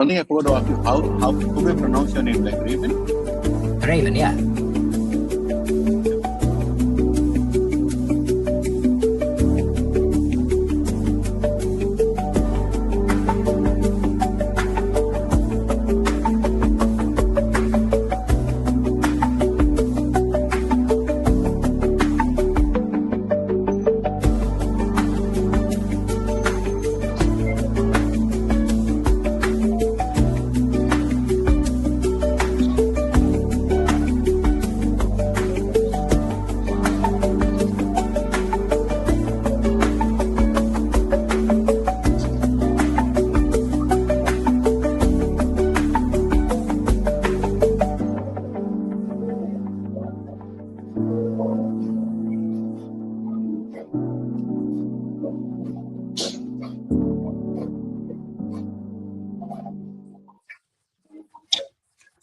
Something I forgot to ask you. How do we pronounce your name? Like Raven? Raven, yeah.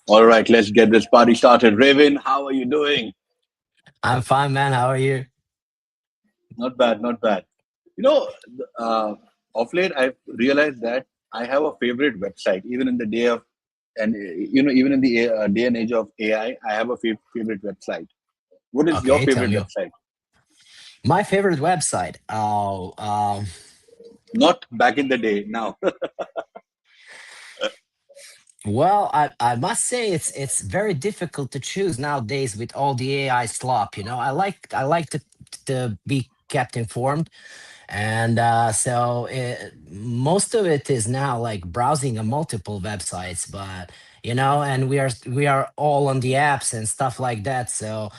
All right, let's get this party started. Raven, how are you doing? I'm fine, man. How are you? Not bad, not bad. You know, of late I've realized that I have a favorite website, even in the day of, and even in the day and age of AI, I have a favorite website. What is your Okay, tell favorite me. website? My favorite website. Oh, Not back in the day, now. well, I must say it's very difficult to choose nowadays with all the AI slop. I like to be kept informed, and most of it is now like browsing on multiple websites, but and we are all on the apps and stuff like that. So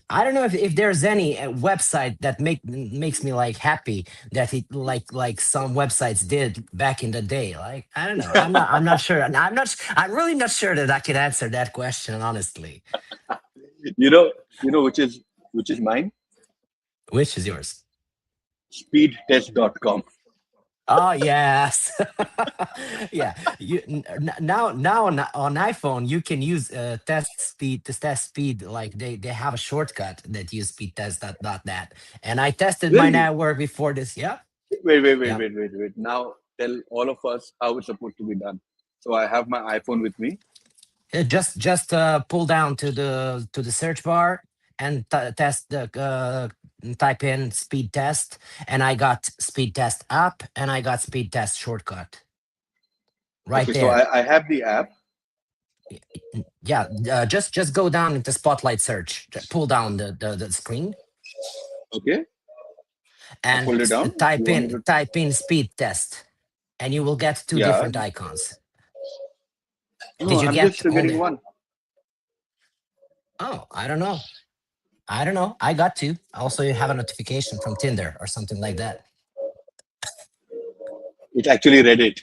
I don't know if there's any website that makes me like happy that it like some websites did back in the day. Like I don't know. I'm not sure. And I'm really not sure that I can answer that question honestly. you know, which is mine. Which is yours? Speedtest.com. Oh yes, yeah. Now on iPhone you can use test speed, like they have a shortcut that use speed test dot that, and I tested my Really? network before this. Yeah, Wait, wait, wait, yeah. wait, wait, wait. Now tell all of us how it's supposed to be done. So I have my iPhone with me. Just pull down to the search bar and test the type in speed test, and I got speed test app and I got speed test shortcut right Okay, so there. I have the app. Yeah, just go down into spotlight search, pull down the screen Okay, I and pulled it down. You type want me in to? type in speed test, and you will get two Yeah. different icons. No, Did you I'm get just all getting the? one. Oh, I don't know. I don't know. I got two. Also, you have a notification from Tinder or something like that. It actually read it.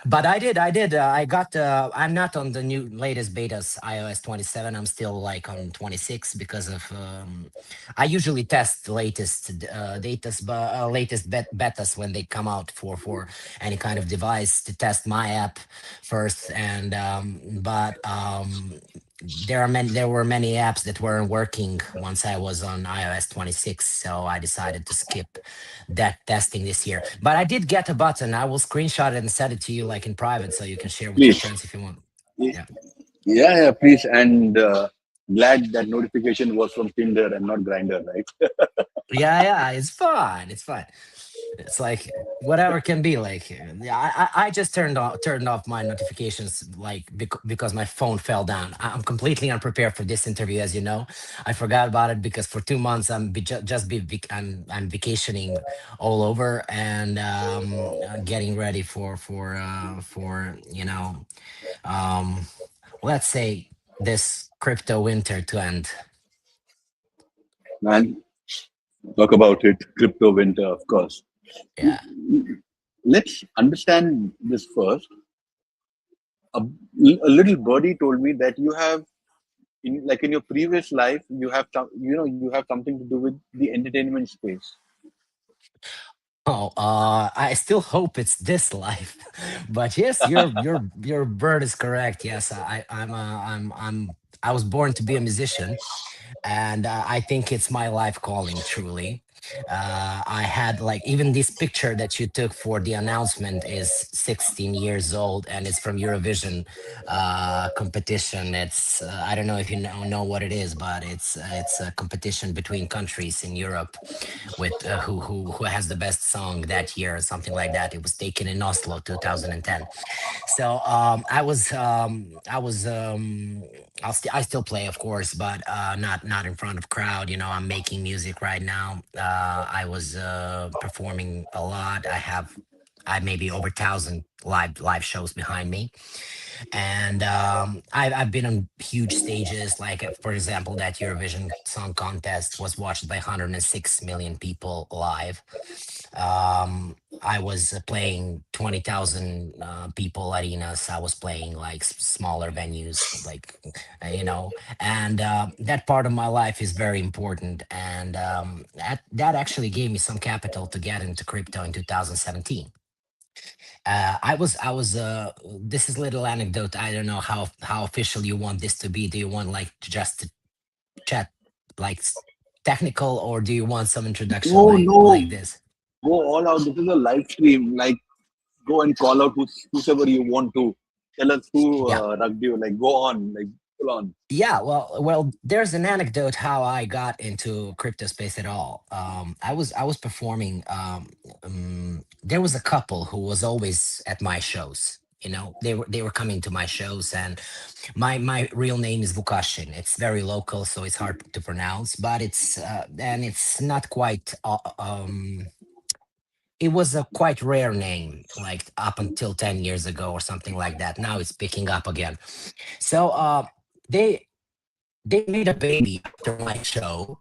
But I did. I got. I'm not on the new latest betas, iOS 27. I'm still like on 26 because of. I usually test the latest betas when they come out for any kind of device to test my app first. And but there were many apps that weren't working once I was on iOS 26, so I decided to skip that testing this year. But I did get a button. I will screenshot it and send it to you like in private so you can share with your Please. friends if you want. Yeah. Yeah, yeah, please. And glad that notification was from Tinder and not Grinder, right? Yeah, yeah, it's fine. It's fine. It's like whatever can be like. Yeah, I just turned off my notifications like because my phone fell down. I'm completely unprepared for this interview, as you know. I forgot about it because for 2 months I'm vacationing all over and getting ready for um let's say this crypto winter to end. Man, talk about it. Crypto winter, of course. Yeah. Let's understand this first. A, a little birdie told me that you have, in your previous life, you have something to do with the entertainment space. Oh, I still hope it's this life, but yes, your bird is correct. Yes, I was born to be a musician, and I think it's my life calling, truly. I had like, even this picture that you took for the announcement is 16 years old, and it's from Eurovision competition. It's I don't know if you know what it is, but it's a competition between countries in Europe with who has the best song that year or something like that. It was taken in Oslo, 2010. So I still play, of course, but not in front of crowd. I'm making music right now. I was performing a lot. I maybe over 1,000 live shows behind me, and I've been on huge stages. Like, for example, that Eurovision Song Contest was watched by 106 million people live. I was playing 20,000 people arenas. I was playing like smaller venues, like, and that part of my life is very important. And that actually gave me some capital to get into crypto in 2017. This is a little anecdote. I don't know how official you want this to be. Do you want like just to chat like technical, or do you want some introduction No, like no, this? go all out. This is a live stream. Like, go and call out whosoever you want to. Tell us who Yeah. rugged you. Like, go on. Like, full on. Yeah, well, there's an anecdote how I got into crypto space at all. I was performing. There was a couple who was always at my shows. They were coming to my shows, and my real name is Vukašin. It's very local, so it's hard to pronounce, but it's not quite. It was a quite rare name, like up until 10 years ago or something like that. Now it's picking up again. So they they made a baby after my show,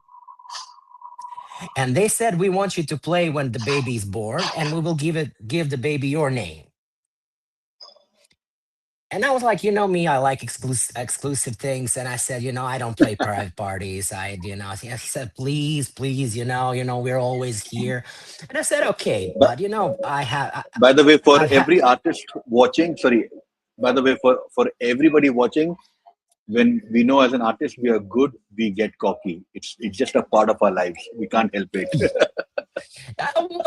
and they said, we want you to play when the baby is born, and we will give the baby your name. And I was like, me, I like exclusive things. And I said, I don't play private parties. He said, please, please, we're always here. And I said, okay, But but by the way, for I've had. every artist watching, sorry, by the way, for everybody watching, when we know as an artist we are good, we get cocky. It's just a part of our lives. We can't help it.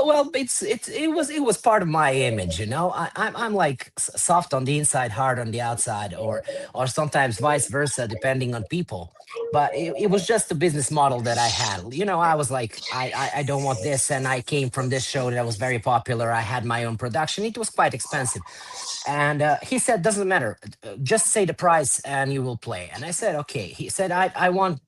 Well, it was part of my image, I'm like soft on the inside, hard on the outside, or sometimes vice versa, depending on people. But it was just a business model that I had. I was like, I don't want this, and I came from this show that was very popular. I had my own production. It was quite expensive, and he said, doesn't matter, just say the price and you will play. And I said, okay. He said, I want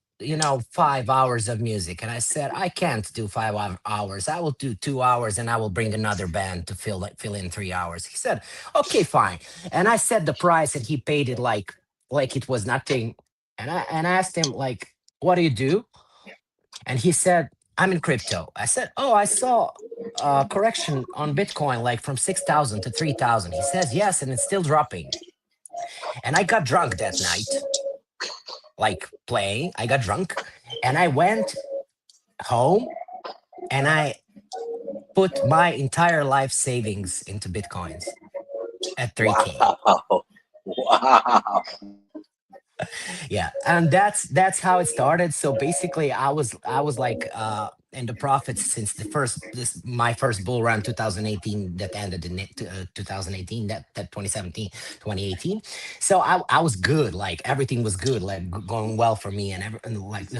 5 hours of music. And I said, I can't do 5 hours. I will do 2 hours, and I will bring another band to fill in 3 hours. He said, okay, fine. And I said the price, and he paid it like it was nothing. And I asked him, like, what do you do? And he said, I'm in crypto. I said, oh, I saw a correction on Bitcoin, like from 6,000 to 3,000. He says, yes, and it's still dropping. And I got drunk that night, like playing. I got drunk, and I went home, and I put my entire life savings into Bitcoins at 3K. Wow. Wow. Yeah, and that's how it started. So basically, I was like in the profits since my first bull run, 2018, that ended in 2018, that 2017, 2018. So I was good, like everything was good, like going well for me, and like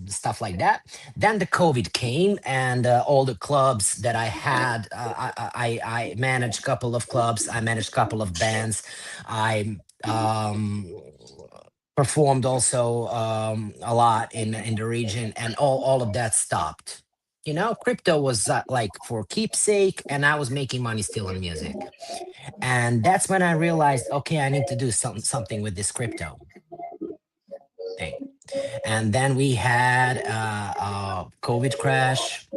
stuff like that. Then the COVID came, and all the clubs that I had, I managed a couple of clubs, I managed a couple of bands, I performed also a lot in the region, and all of that stopped. Crypto was like for keepsake, and I was making money still on music. And that's when I realized, okay, I need to do something with this crypto thing. And then we had a COVID crash,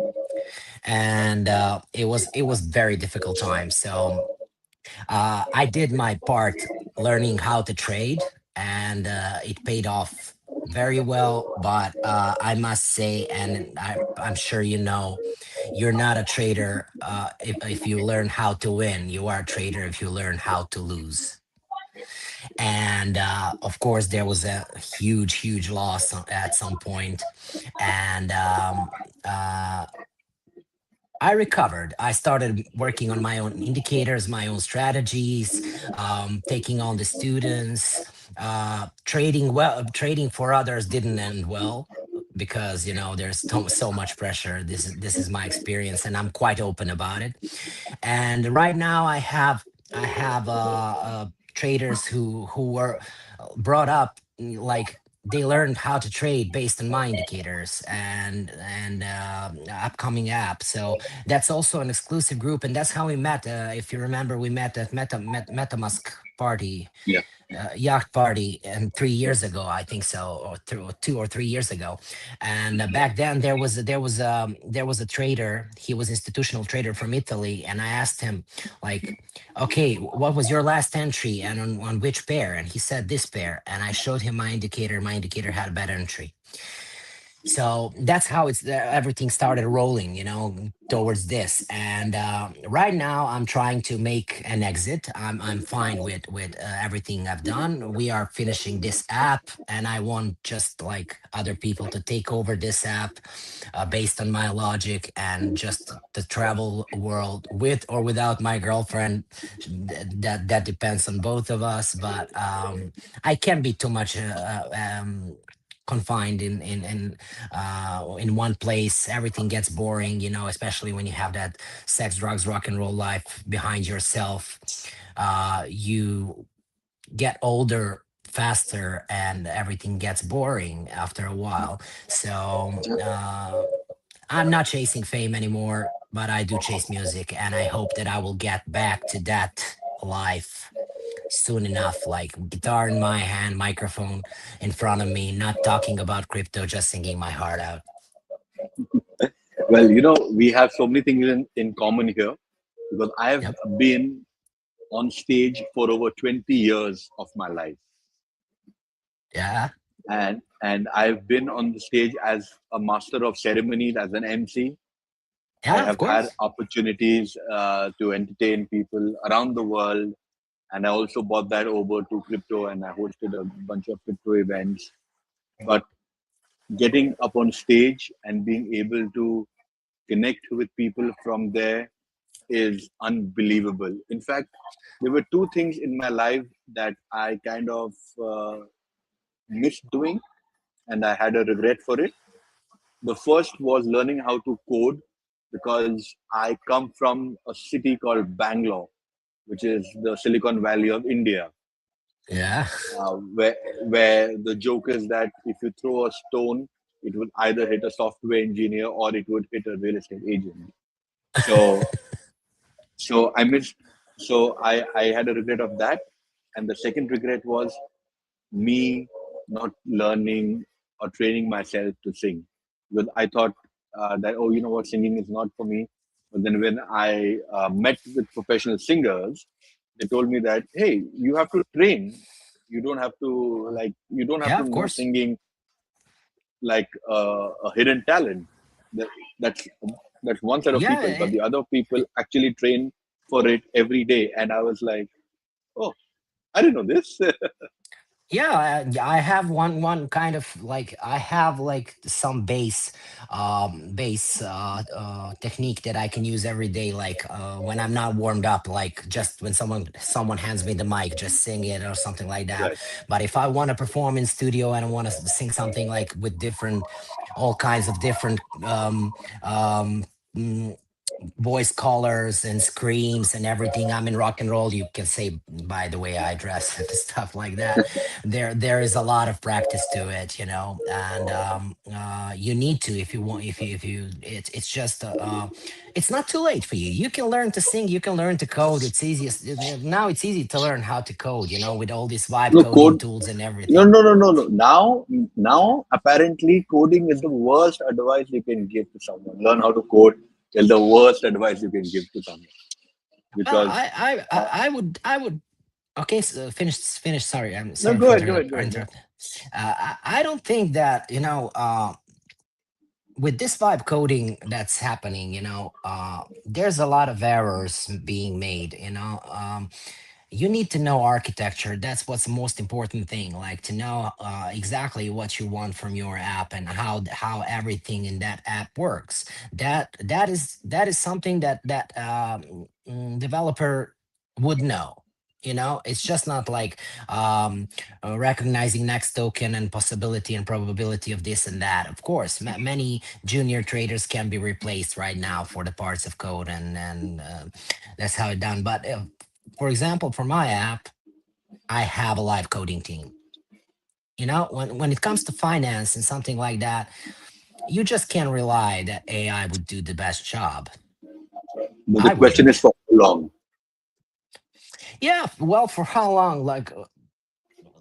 and it was very difficult time. So I did my part learning how to trade, and it paid off very well. But I must say, and I'm sure you're not a trader if you learn how to win. You are a trader if you learn how to lose. And of course there was a huge loss at some point. And I recovered. I started working on my own indicators, my own strategies, taking on the students. Trading well, trading for others didn't end well because there's so much pressure. This is my experience, and I'm quite open about it. And right now I have traders who were brought up, like they learned how to trade based on my indicators and upcoming app. So that's also an exclusive group, and that's how we met. If you remember, we met at MetaMask party, Yeah. yacht party, and 3 years ago, I think so, or 2 or 3 years ago. And back then there was a trader. He was institutional trader from Italy, and I asked him, like, okay, what was your last entry and on which pair? And he said this pair, and I showed him my indicator. My indicator had a bad entry. So that's how everything started rolling, towards this. And right now I'm trying to make an exit. I'm fine with everything I've done. We are finishing this app, and I want just like other people to take over this app, based on my logic, and just the travel world with or without my girlfriend. That depends on both of us. But I can't be too much confined in one place. Everything gets boring, especially when you have that sex, drugs, rock and roll life behind yourself. You get older faster, and everything gets boring after a while. So I'm not chasing fame anymore, but I do chase music, and I hope that I will get back to that life soon enough, like guitar in my hand, microphone in front of me, not talking about crypto, just singing my heart out. Well, we have so many things in common here because I've Yep. been on stage for over 20 years of my life. Yeah. And I've been on the stage as a master of ceremonies, as an MC. I Yeah, of have had course. opportunities to entertain people around the world, and I also brought that over to crypto, and I hosted a bunch of crypto events. But getting up on stage and being able to connect with people from there is unbelievable. In fact, there were two things in my life that I kind of missed doing, and I had a regret for it. The first was learning how to code because I come from a city called Bangalore, which is the Silicon Valley of India, Yeah. where the joke is that if you throw a stone, it would either hit a software engineer or it would hit a real estate agent. So so I missed. So I had a regret of that, and the second regret was me not learning or training myself to sing, because I thought that, oh, you know what, singing is not for me. But then when I met with professional singers, they told me that, hey, you have to train. You don't have Yeah, to of know course. singing like a hidden talent. That, that's that's one set of Yeah. people, but the other people actually train for it every day. And I was like, oh, I didn't know this. Yeah, I have one kind of, like, I have like some base technique that I can use every day, like when I'm not warmed up, like just when someone hands me the mic, just sing it or something like that. Right. But if I want to perform in studio and I want to sing something like with different, all kinds of different um mm, voice colors and screams and everything. I'm in rock and roll. You can say by the way I dress and stuff like that. There is a lot of practice to it, and you need to, if you want, if you it's just it's not too late for you. You can learn to sing. You can learn to code. It's easiest now. It's easy to learn how to code. With all these vibe No coding code. tools and No, everything. no, no, no, no. Now, apparently, coding is the worst advice you can give to someone. Learn how to code is the worst advice you can give to someone Well, because I would. Okay, so finish. Sorry, I'm no, sorry go for ahead, go ahead, go ahead. interrupt. I don't think that with this vibe coding that's happening. There's a lot of errors being made. You need to know architecture. That's what's the most important thing, like to know exactly what you want from your app and how everything in that app works. That is something that developer would know. It's just not like um, recognizing next token and possibility and probability of this and that. Of course, many junior traders can be replaced right now for the parts of code, and that's how it done. But for example, for my app, I have a live coding team. When it comes to finance and something like that, you just can't rely that AI would do the best job. But the I question is wouldn't. for how long? Yeah, well, for how long? Like,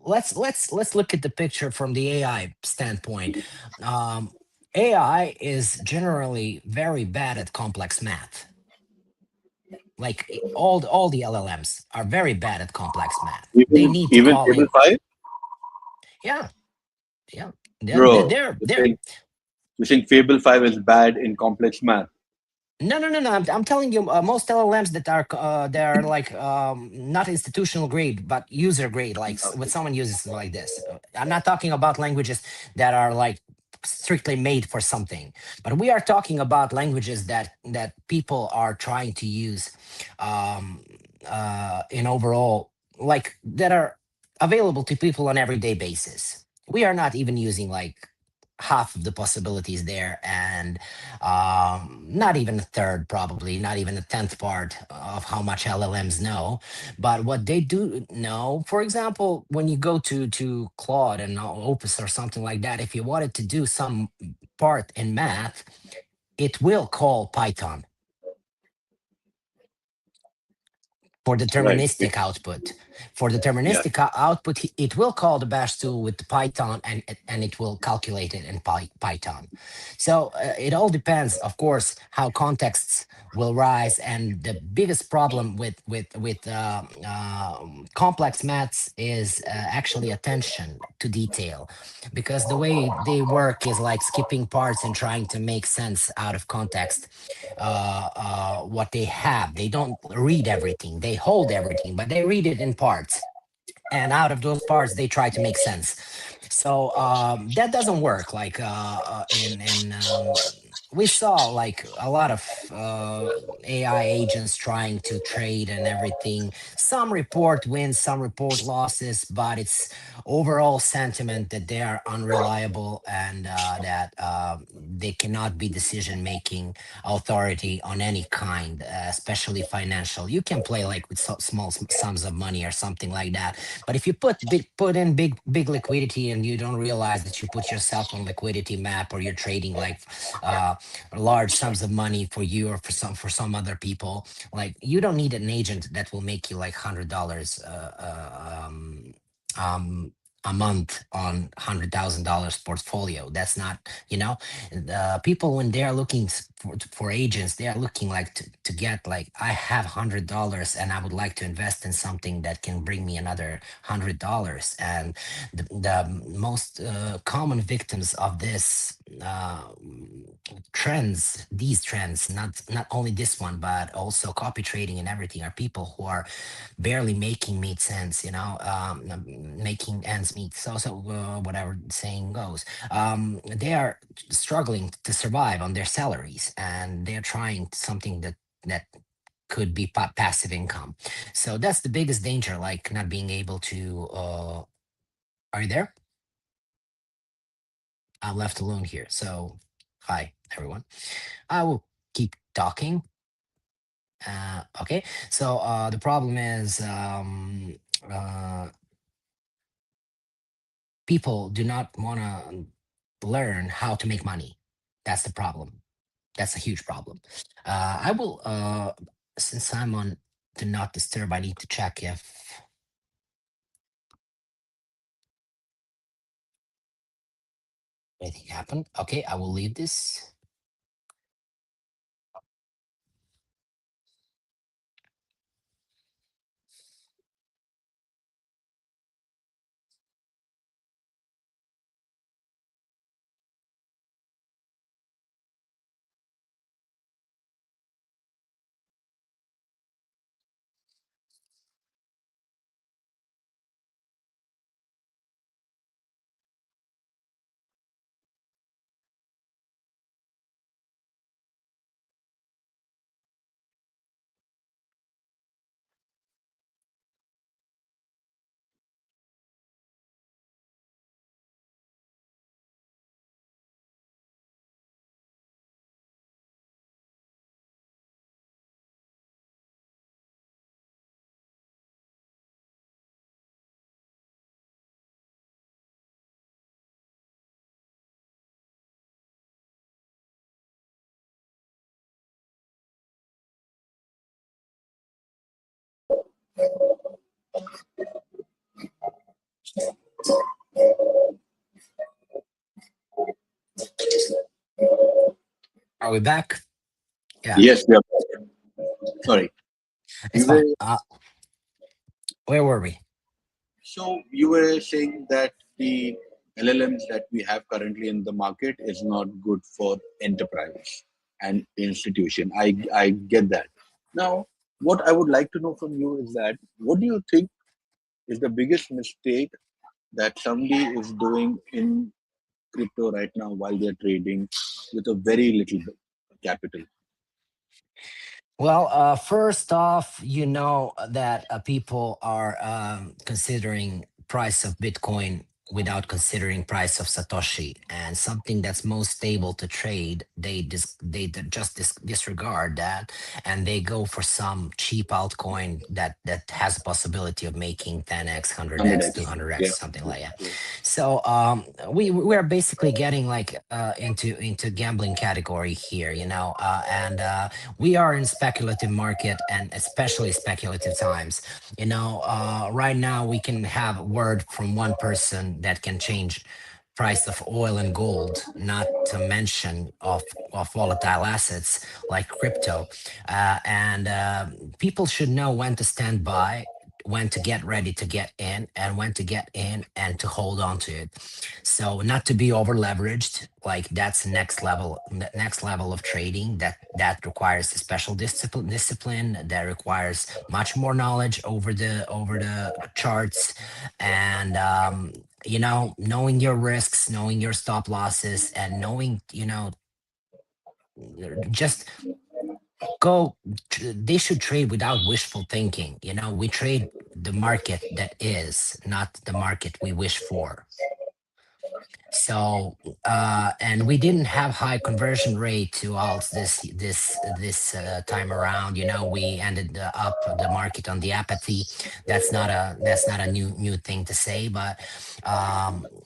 let's look at the picture from the AI standpoint. Um, AI is generally very bad at complex math. Like all the LLMs are very bad at complex math. They Even need to even call Fable in. 5? Yeah, yeah. Bro, you're They're saying, you're saying Fable 5 is bad in complex math. No, no, no, no. I'm telling you, most LLMs that are like not institutional grade, but user grade, like what Okay. someone uses like this. I'm not talking about languages that are like strictly made for something, but we are talking about languages that people are trying to use um, in overall, like that are available to people on everyday basis. We are not even using like half of the possibilities there, and not even a third, probably not even a tenth part of how much LLMs know. But what they do know, for example, when you go to Claude and Opus or something like that, if you wanted to do some part in math, it will call Python for Right. deterministic output. For Yeah. deterministic output, it will call the bash tool with Python, and it will calculate it in Python. So it all depends, of course, how contexts will rise. And the biggest problem with complex maths is actually attention to detail, because the way they work is like skipping parts and trying to make sense out of context what they have. They don't read everything, they hold everything, but they read it in parts. And out of those parts, they try to make sense. So that doesn't work. Like in we saw like a lot of AI agents trying to trade and everything. Some report wins, some report losses, but it's overall sentiment that they are unreliable, and that they cannot be decision making authority on any kind, especially financial. You can play like with small sums of money or something like that, but if you put in big liquidity and you don't realize that you put yourself on liquidity map, or you're trading like uh, large sums of money for you or for some other people, like you don't need an agent that will make you like $100 um, a month on $100,000 portfolio. That's not, you know, people when they are looking for agents, they are looking like to get like, I have $100 and I would like to invest in something that can bring me another $100. And the most common victims of this these trends, not only this one, but also copy trading and everything, are people who are barely making meet sense, making ends meet. So whatever the saying goes, they are struggling to survive on their salaries, and they're trying something that could be passive income. So that's the biggest danger, like not being able to. Are you there? I'm left alone here. So, hi everyone. I will keep talking. Okay. So the problem is uh, people do not want to learn how to make money. That's the problem. That's a huge problem. I will, since I'm on do not disturb, I need to check if anything happened. Okay, I will leave this. Are we back? Yeah, Yes, we are. Sorry. it's You fine. were Where were we? so you were saying that the LLMs that we have currently in the market is not good for enterprise and institution. I get that. Now, what I would like to know from you is that what do you think is the biggest mistake that somebody is doing in crypto right now while they're trading with a very little capital? Well, first off, you know that people are considering price of Bitcoin without considering price of Satoshi, and something that's most stable to trade, disregard that, and they go for some cheap altcoin that has a possibility of making 10x, 100x, 100x. 200x, Yeah. something like that. Yeah. So we're basically getting like into gambling category here, you know, and we are in speculative market and especially speculative times. You know, right now we can have word from one person that can change price of oil and gold, not to mention of volatile assets like crypto. And People should know when to stand by, when to get ready to get in, and when to get in and to hold on to it. So not to be over leveraged, like that's next level of trading that requires a special discipline that requires much more knowledge over the charts, and you know, knowing your risks, knowing your stop losses, and knowing, you know, just go they should trade without wishful thinking. You know, we trade the market that is, not the market we wish for. So and we didn't have high conversion rate to alts this time around. You know, we ended up the market on the apathy. That's not a new thing to say, but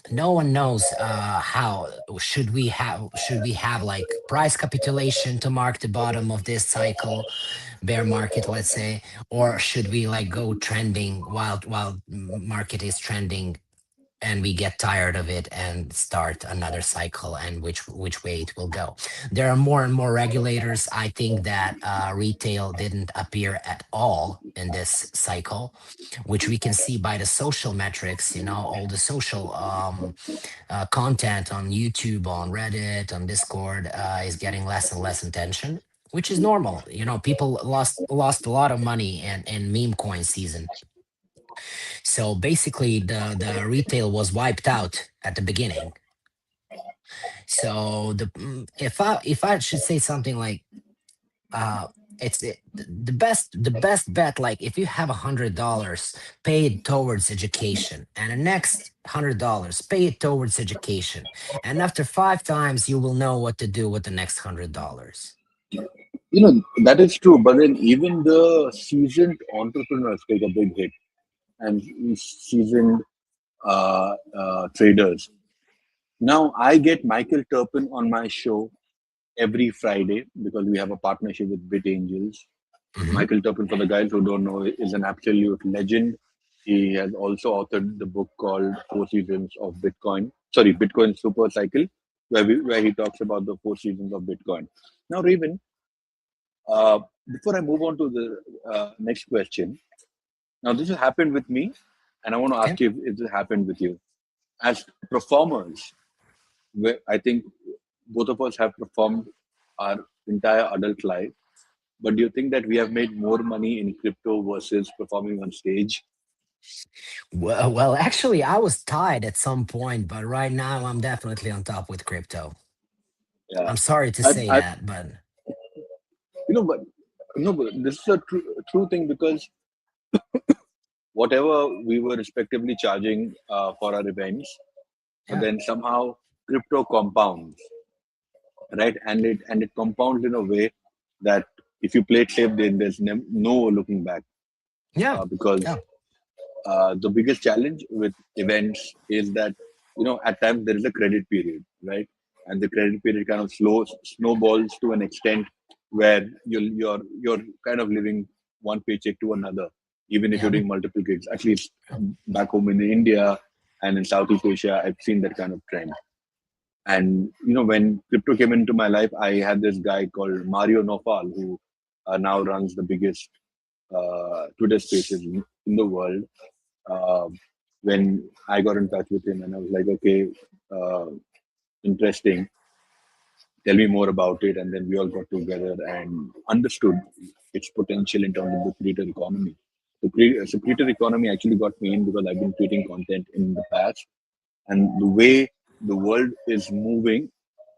no one knows how should we have like price capitulation to mark the bottom of this cycle, bear market, let's say, or should we like go trending while market is trending, and we get tired of it and start another cycle, and which way it will go. There are more and more regulators. I think that retail didn't appear at all in this cycle, which we can see by the social metrics. You know, all the social content on YouTube, on Reddit, on Discord is getting less and less attention, which is normal. You know, people lost a lot of money in meme coin season. So basically, the retail was wiped out at the beginning. So if I should say something like uh the best bet, like if you have $100, pay it towards education, and the next $100, pay it towards education, and after 5 times you will know what to do with the next $100. You know, that is true, but then even the seasoned entrepreneurs take a big hit, and seasoned traders. Now, I get Michael Turpin on my show every Friday because we have a partnership with BitAngels. Hmm. Michael Turpin, for the guys who don't know, is an absolute legend. He has also authored the book called Four Seasons of Bitcoin. Sorry, Bitcoin Super Cycle, where he talks about the four seasons of Bitcoin. Now, Raven, before I move on to the next question, now this has happened with me, and I want to Okay. ask you if this happened with you. As performers, I think both of us have performed our entire adult life. But do you think that we have made more money in crypto versus performing on stage? Well, actually, I was tied at some point, but right now I'm definitely on top with crypto. Yeah, I'm sorry to say I that, but you know, but no, but this is a true thing because whatever we were respectively charging for our events, but yeah. then somehow crypto compounds, right? And it compounds in a way that if you play it safe, then there's no looking back Yeah. because Yeah. the biggest challenge with events is that at times there is a credit period, right? And the credit period kind of snowballs to an extent where you're kind of living one paycheck to another. even if Yeah. you're doing multiple gigs. At least back home in India and in Southeast Asia, I've seen that kind of trend. And when crypto came into my life, I had this guy called Mario Nofal, who now runs the biggest Twitter spaces in the world. Uh, when I got in touch with him, and I was like, okay, uh, interesting. Tell me more about it. And then we all got together and understood its potential in terms of the creator economy. So creator economy actually got me in because I've been creating content in the past, and the way the world is moving,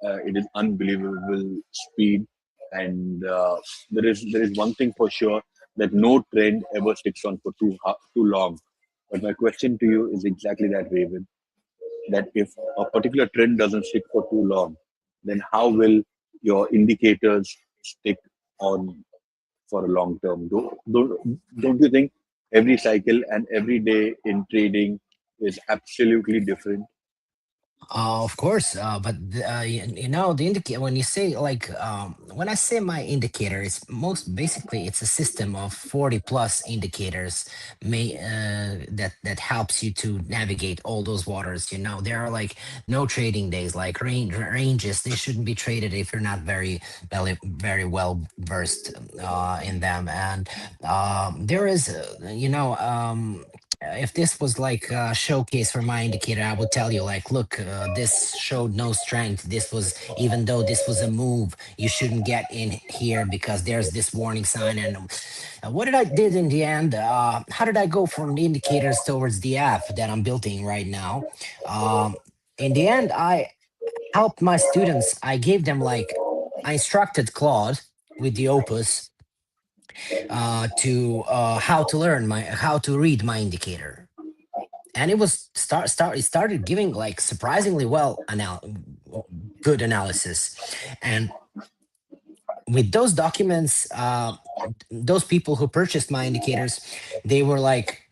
it is unbelievable speed. And there is one thing for sure, that no trend ever sticks on for too long. But my question to you is exactly that, Raven, that if a particular trend doesn't stick for too long, then how will your indicators stick on for a long term? Don't you think every cycle and every day in trading is absolutely different? Of course, but the indicator, when you say like when I say my indicator, it's most basically it's a system of 40 plus indicators that helps you to navigate all those waters. There are like no trading days, like ranges. They shouldn't be traded if you're not very well versed in them. And there is, if this was like a showcase for my indicator, I would tell you like, look, this showed no strength. This was, even though this was a move, you shouldn't get in here because there's this warning sign. And what did I did in the end? How did I go from the indicators towards the app that I'm building right now? In the end, I helped my students. I gave them like, I instructed Claude with the Opus to how to learn how to read my indicator, and it started giving like surprisingly good analysis. And with those documents, those people who purchased my indicators, they were like,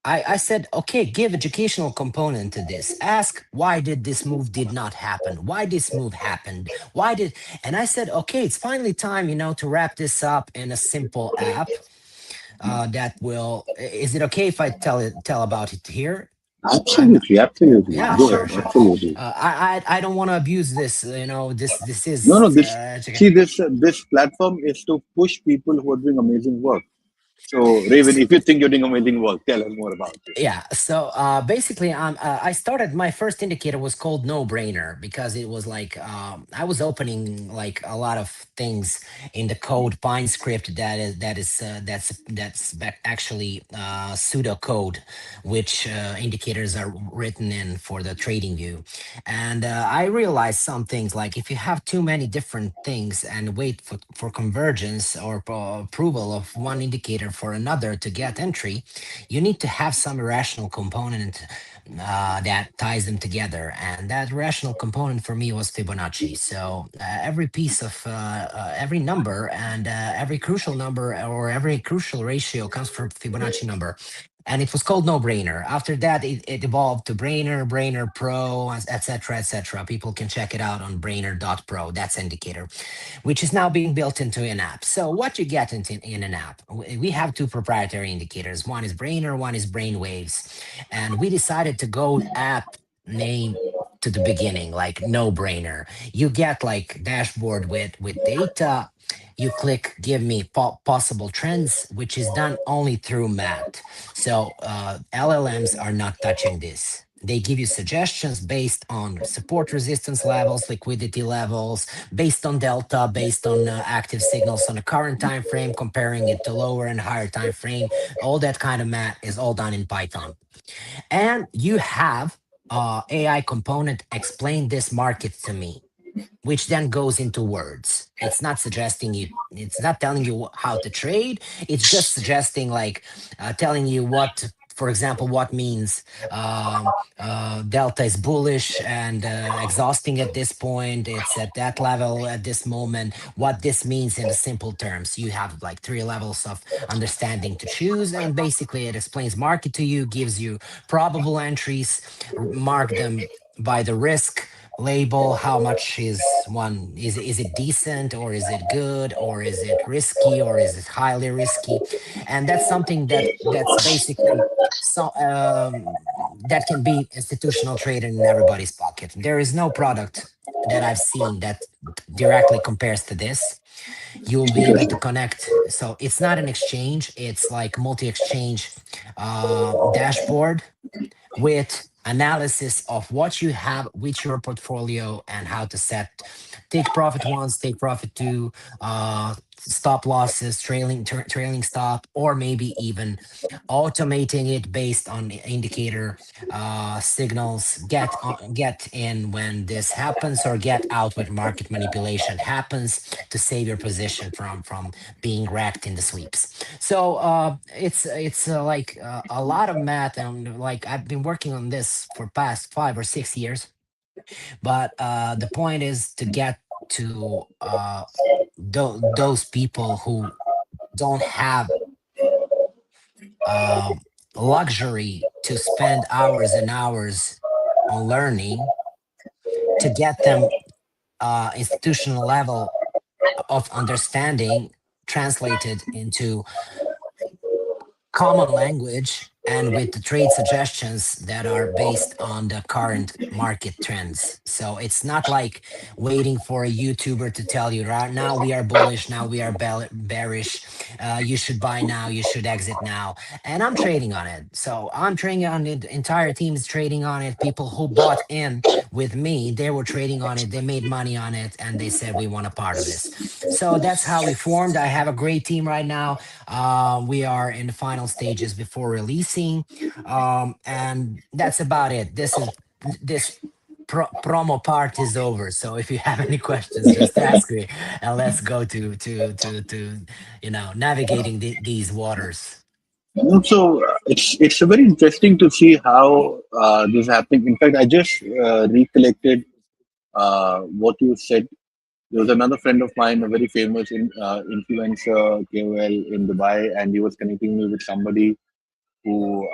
I said, okay, give educational component to this. Ask why did this move did not happen? Why this move happened? Why did And I said, okay, it's finally time, to wrap this up in a simple app that will. Is it okay if I tell about it here? I'm not. Absolutely, absolutely. Yeah, Go sure, ahead. sure. Absolutely. I don't want to abuse this. This No, no. is This platform is to push people who are doing amazing work. So, Raven, if you think you're doing amazing work, tell us more about it. yeah. So basically, I started my first indicator was called No Brainer because it was like I was opening like a lot of things in the code Pine script actually pseudo code, which indicators are written in for the trading view. And I realized some things like if you have too many different things and wait for convergence or approval of one indicator for another to get entry, you need to have some irrational component that ties them together. And that rational component for me was Fibonacci. So every piece of every number and every crucial number or every crucial ratio comes from Fibonacci number. And it was called No Brainer. After that, it evolved to Brainer, Brainer Pro, etc., etc. People can check it out on brainer.pro. That's indicator, which is now being built into an app. So what you get in an app, we have two proprietary indicators. One is Brainer, one is Brainwaves. And we decided to go app name to the beginning, like no brainer. You get like dashboard with data. You click give me possible trends, which is done only through math. So LLMs are not touching this. They give you suggestions based on support resistance levels, liquidity levels, based on delta, based on active signals on a current time frame, comparing it to lower and higher time frame. All that kind of math is all done in Python. And you have AI component explain this market to me, which then goes into words. It's not suggesting you, it's not telling you how to trade. It's just suggesting, like, telling you what, for example, what means delta is bullish and exhausting at this point. It's at that level at this moment. What this means in the simple terms. You have like three levels of understanding to choose. And basically, it explains market to you, gives you probable entries, mark them by the risk label how much is it decent, or is it good, or is it risky, or is it highly risky. And that's something that's basically so that can be institutional trading in everybody's pocket. There is no product that I've seen that directly compares to this. You'll be able to Interesting. connect. So it's not an exchange, it's like multi-exchange dashboard with analysis of what you have with your portfolio and how to set take profit once, take profit two, stop losses, trailing stop, or maybe even automating it based on the indicator signals. Get in when this happens, or get out when market manipulation happens, to save your position from being wrecked in the sweeps. So it's like a lot of math, and like I've been working on this for past 5 or 6 years. But the point is to get to those people who don't have um, luxury to spend hours and hours on learning, to get them institutional level of understanding translated into common language, and with the trade suggestions that are based on the current market trends. So it's not like waiting for a YouTuber to tell you, right now we are bullish, now we are bearish, you should buy now, you should exit now. And I'm trading on it. So I'm trading on it. Entire team is trading on it. People who bought in with me, they were trading on it. They made money on it, and they said we want a part of this. So that's how we formed. I have a great team right now. We are in the final stages before releasing, and that's about it. This promo part is over. So if you have any questions, just ask me, and let's go to navigating these waters. So it's very interesting to see how this is happening. In fact, I just recollected what you said. There was another friend of mine, a very famous influencer KOL in Dubai, and he was connecting me with somebody who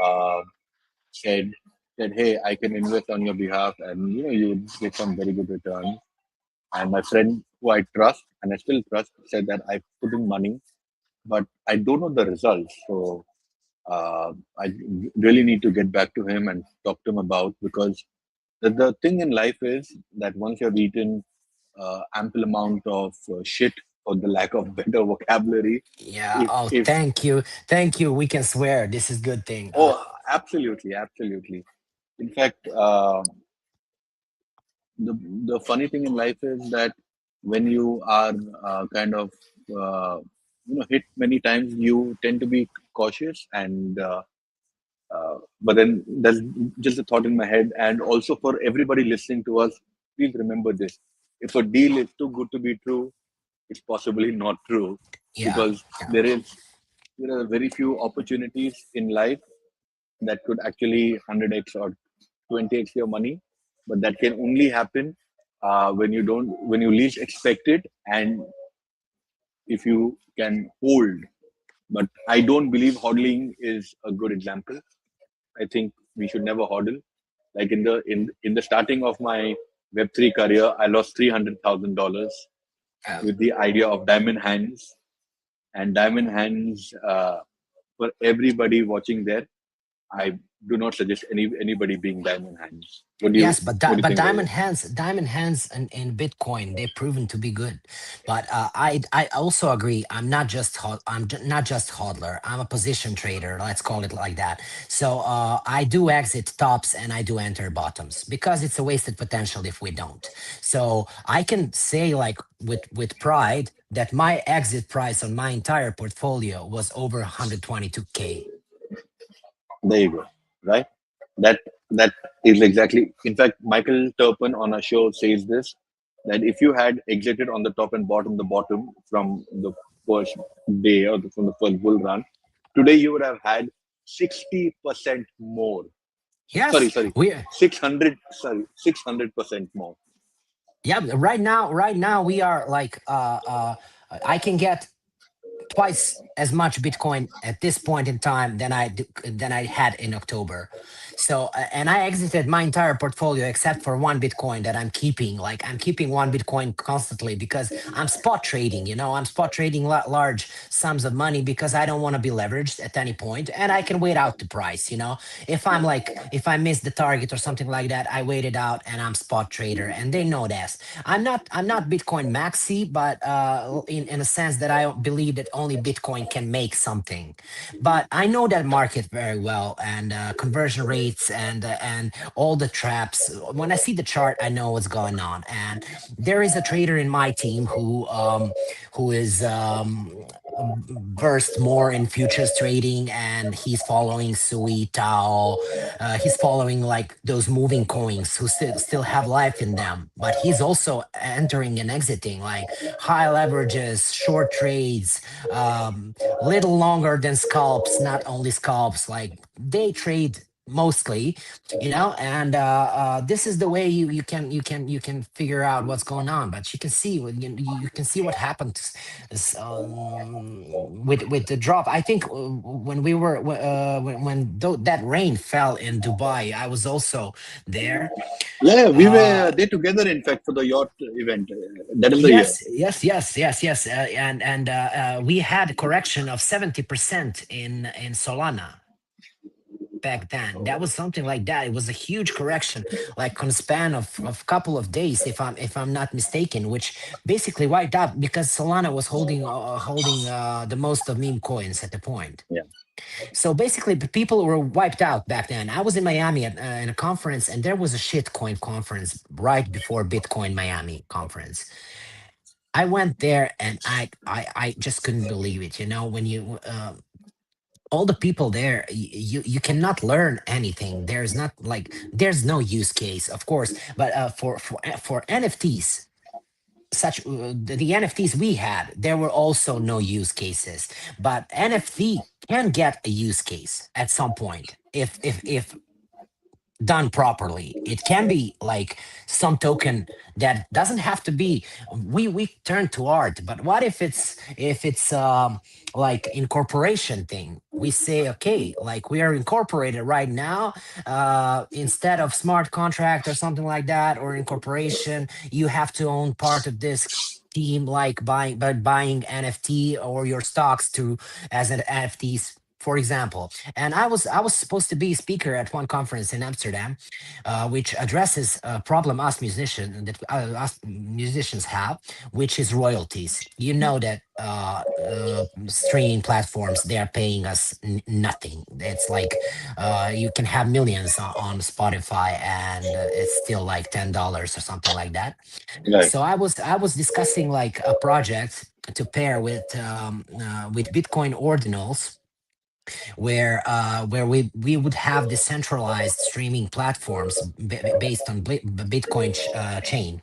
said "Hey, I can invest on your behalf, and you would get some very good return." And my friend, who I trust and I still trust, said that I put in money, but I don't know the results. So I really need to get back to him and talk to him about, because the thing in life is that once you've eaten ample amount of shit, for the lack of better vocabulary, Yeah. if Oh, if thank you. We can swear. This is good thing. oh, absolutely, absolutely. In fact, the the funny thing in life is that when you are kind of hit many times, you tend to be cautious, and but then there's just a thought in my head, and also for everybody listening to us, please remember this: if a deal is too good to be true, it's possibly not true, Yeah. because Yeah. there are very few opportunities in life that could actually 100x or 20x your money, but that can only happen when you least expect it, and if you can hold. But I don't believe hodling is a good example. I think we should never hodl. Like in the starting of my Web3 career, I lost $300,000 Yeah. with the idea of diamond hands, and diamond hands, for everybody watching there, I do not suggest anybody being diamond hands. Yes, What do you but think, Vaibhav? diamond hands and Bitcoin, they've proven to be good. But I also agree. Not just hodler. I'm a position trader. Let's call it like that. So I do exit tops and I do enter bottoms, because it's a wasted potential if we don't. So I can say, like, with pride, that my exit price on my entire portfolio was over 122K. There you go. Right? That that is exactly. In fact, Michael Turpin on a show says this, that if you had exited on the top and bottom the bottom from the first day, or from the first bull run, today you would have had 60% more. Sorry, Yes, sorry, we 600% more. yeah, right now we are like I can get twice as much Bitcoin at this point in time than I had in October. So and I exited my entire portfolio except for one Bitcoin that I'm keeping. Like I'm keeping one Bitcoin constantly because I'm spot trading. I'm spot trading large sums of money because I don't want to be leveraged at any point, and I can wait out the price. If I miss the target or something like that, I wait it out and I'm spot trader, and they know that. I'm not Bitcoin maxi, but in a sense that I believe that only Bitcoin can make something. But I know that market very well, and conversion rates and all the traps. When I see the chart, I know what's going on. And there is a trader in my team who is versed more in futures trading, and he's following Sui Tao. He's following like those moving coins who still have life in them, but he's also entering and exiting like high leverages, short trades, little longer than scalps, not only scalps, like day trade mostly, and this is the way you can figure out what's going on. But you can see you can see what happened with the drop. I think when we were that rain fell in Dubai, I was also there. Yeah, we uh were there together, in fact, for the yacht event. That is the year. yes, yes, yes, yes, yes, and we had correction of 70% in Solana back then. That was something like that. It was a huge correction, like on a span of couple of days, if I'm not mistaken, which basically wiped out because Solana was holding the most of meme coins at the point. Yeah. So basically, people were wiped out back then. I was in Miami in a conference, and there was a shitcoin conference right before Bitcoin Miami conference. I went there, and I just couldn't believe it. When you all the people there, you cannot learn anything. There's not like there's no use case, of course, but for NFTs, such the NFTs we had, there were also no use cases. But NFT can get a use case at some point if done properly. It can be like some token that doesn't have to be. We turn to art, but what if it's like incorporation thing? We say, okay, like we are incorporated right now, instead of smart contract or something like that, or incorporation, you have to own part of this team, like buying NFT or your stocks to as an NFTs, for example. And I was supposed to be a speaker at one conference in Amsterdam, which addresses a problem us musicians have, which is royalties. You know that streaming platforms, they are paying us nothing. It's like you can have millions on Spotify, and it's still like $10 or something like that. Right. So I was discussing like a project to pair with Bitcoin ordinals, where we would have decentralized streaming platforms based on Bitcoin chain,